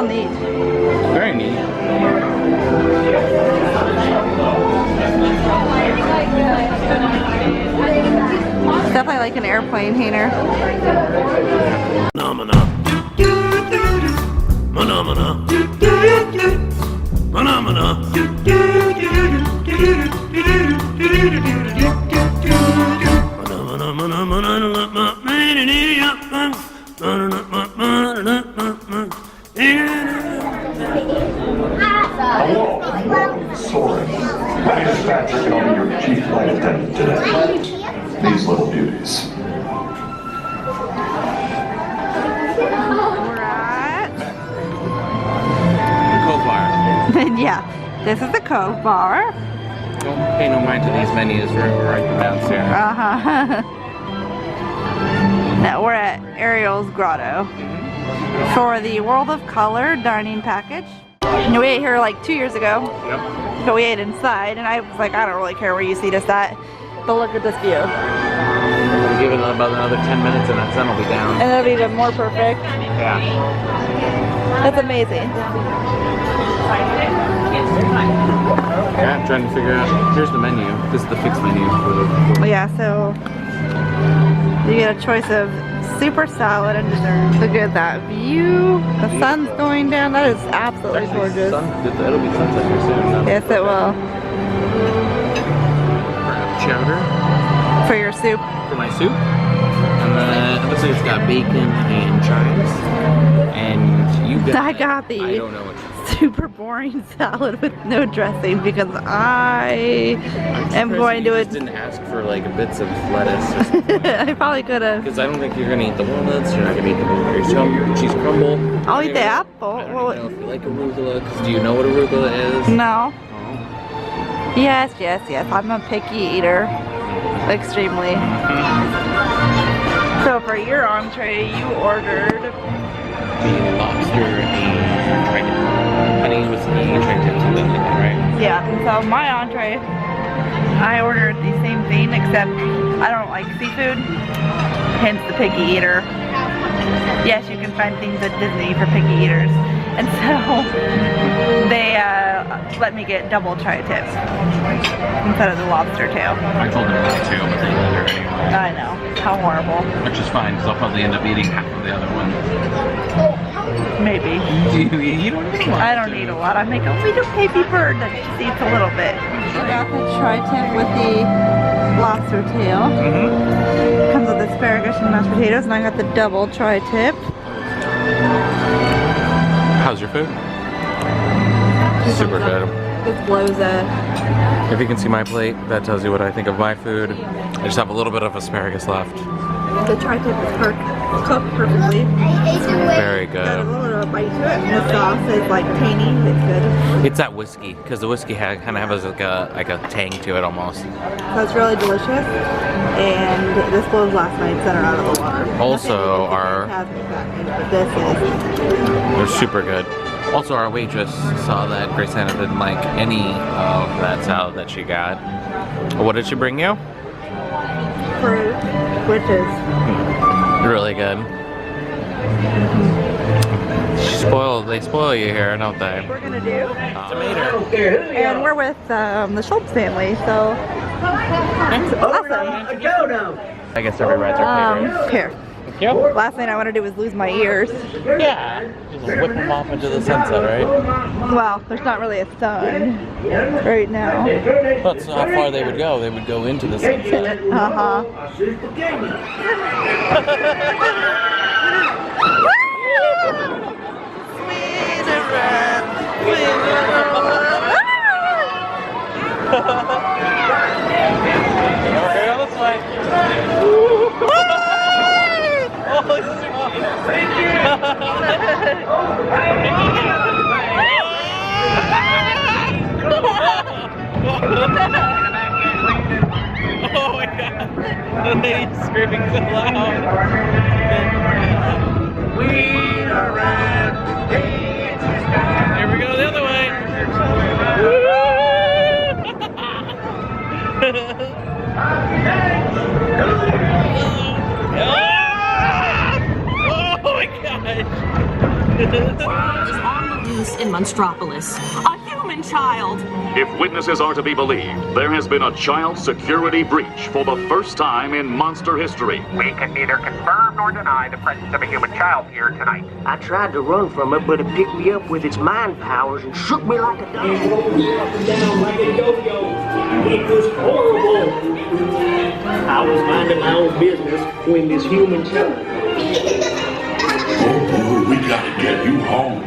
real neat. Very neat. It's definitely like an airplane hanger. Phenomena. Phenomena. Phenomena. Hello, sorry. My dispatcher can be your chief flight attendant today. These little beauties. We're at... Cove Bar. Yeah, this is the Cove Bar. Don't pay no mind to these menus. We're right downstairs. Now we're at Ariel's Grotto for the World of Color dining package. And we ate here like 2 years ago. Yep. But we ate inside, and I was like, I don't really care where you seat us at. But look at this view. We'll give it about another 10 minutes and that sun will be down. And it'll be even more perfect. Yeah. That's amazing. Yeah, I'm trying to figure out. Here's the menu. This is the fixed menu for Yeah, so you get a choice of super salad and dessert. Look at that view. The sun's going down. That is absolutely gorgeous. It'll be sunset here soon. No? Yes, it will. Chowder For your soup. for my soup. And then it looks like it's got bacon and chives. And you got... I got the I don't know what super boring salad with no dressing because I am going to it. Didn't ask for like bits of lettuce or something. I probably could have. Because I don't think you're gonna eat the walnuts. You're not gonna eat the blueberry cheese crumble. I'll eat the apple. I don't know if you like arugula. Because do you know what arugula is? No. Oh. Yes, yes, yes. I'm a picky eater. Extremely. So for your entree, you ordered The lobster and tri-tip. Honey with the tri-tip, something like that, right? Yeah, and so my entree, I ordered the same thing except I don't like seafood, hence the picky eater. Yes, you can find things at Disney for picky eaters. And so they let me get double tri-tips instead of the lobster tail. I told them not to, but they did it anyway. I know, how horrible. Which is fine, because I'll probably end up eating half of the other one. Maybe. Do you eat one? I don't eat a lot. I make a little baby bird that just eats a little bit. I got the tri-tip with the lobster tail. Comes with asparagus and mashed potatoes, and I got the double tri-tip. How's your food? Super good. This blows up. If you can see my plate, that tells you what I think of my food. I just have a little bit of asparagus left. The tri-tip is cooked perfectly. Very Got a good. little bit of a bite to it, and the sauce is like tangy. It's good. It's that whiskey, because the whiskey kind of has like a tang to it almost. So it's really delicious. And this blows last night's center out of the water. Also, This is. they're super good. Also, our waitress saw that Grace Anna didn't like any of that salad that she got. What did she bring you? Fruit, which is Really good. They spoil you here, don't they? we're gonna do. Tomato. And we're with the Schultz family, so it's awesome. I guess every ride's our favorite. Here. Yep. Last thing I want to do was lose my ears. Yeah. Just whip them off into the sunset, right? Well, there's not really a sun right now. That's how far they would go. They would go into the sunset. Okay, on this way. Oh my god, the lady's screaming so loud. We are red. Here we go the other way. Oh my gosh. child is on the loose in Monstropolis. A human child! If witnesses are to be believed, there has been a child security breach for the first time in monster history. We can neither confirm nor deny the presence of a human child here tonight. I tried to run from it, but it picked me up with its mind powers and shook me like a dog. It rolled me up and down like a yo-yo. It was horrible. I was minding my own business when this human child. Oh, we gotta get you home.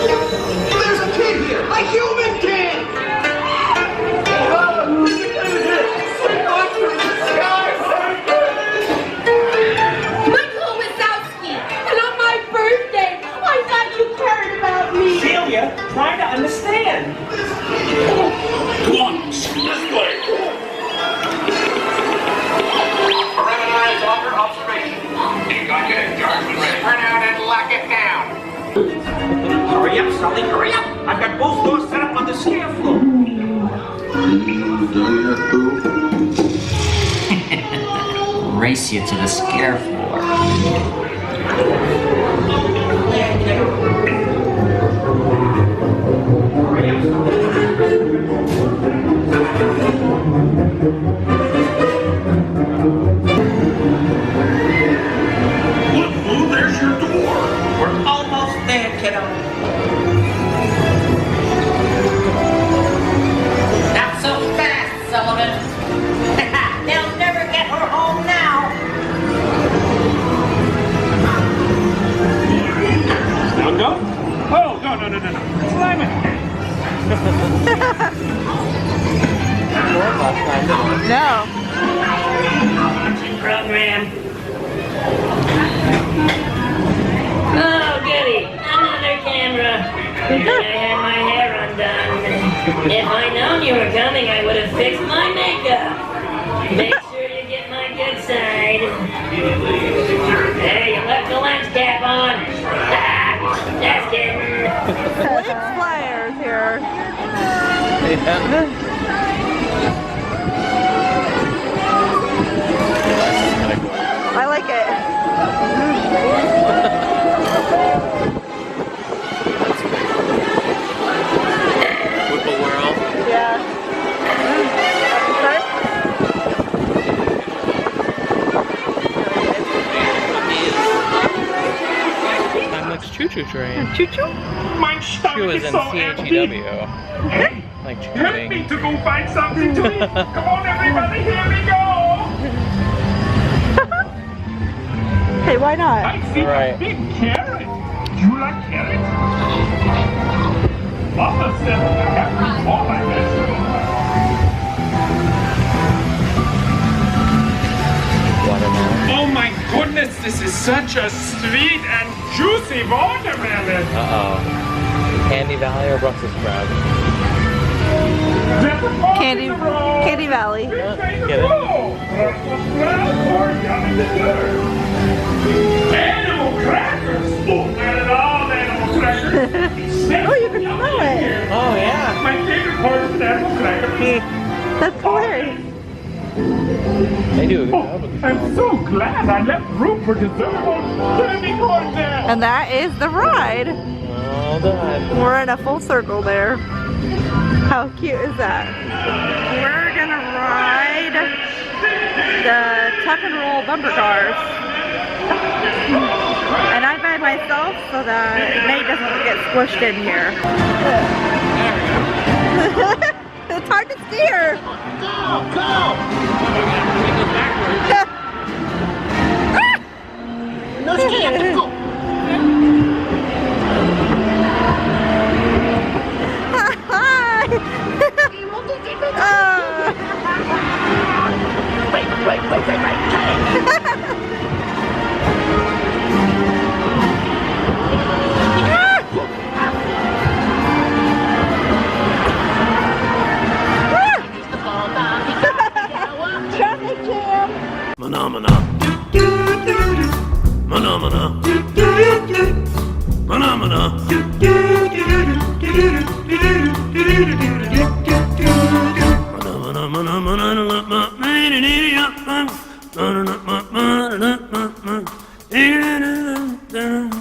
There's a kid here! A human kid! Michael Wazowski! And on my birthday, I thought you cared about me! Celia, try to understand. Come on, this way. Perimeter is under observation. You got your guardsmen ready. Turn out and lock it down. Hurry up, Sully, hurry up. I've got both doors set up on the scare floor. Race you to the scare floor. Look, Lou, there's your door. We're almost there, kiddo. Not so fast, Sullivan. They'll never get her home now. Now go. Oh, no. Climb it. No. Program. Oh, goody. Another camera. I had my hair undone. If I'd known you were coming, I would have fixed my makeup. Make sure you get my good side. Hey, you left the lens cap on. Just kidding. Blitz flyers here. I like it. Whipple World. Yeah. Timex Choo Choo Train. Choo choo? My She stomach was is in so empty. CHEW. Like Help me choosing. to go find something to eat. Come on, everybody, here we go. Hey, why not? I see Right. a big carrot. Do you like carrots? Mama said I have to eat all my vegetables. Watermelon. Oh my goodness, this is such a sweet and juicy watermelon. Uh-oh. Candy Valley or Brussels sprout? There's a fork Candy, in the road. Candy Valley. Which way to Get it. go? Brussels sprout or yummy dessert? Animal crackers. Oh, not at all animal crackers. Oh, you can smell it. Oh, yeah. My favorite part is an animal cracker. That's hilarious. They do a good Oh, job with the I'm so glad I left room for dessert. Let me go there. And that is the ride. Well done. We're in a full circle there. How cute is that? We're gonna ride the tuck and roll bumper cars. And I'm by myself so that Nate doesn't get squished in here. It's hard to steer. No scared. Go. Hi. Traffic jam. Phenomena. Phenomena. Phenomena. dun.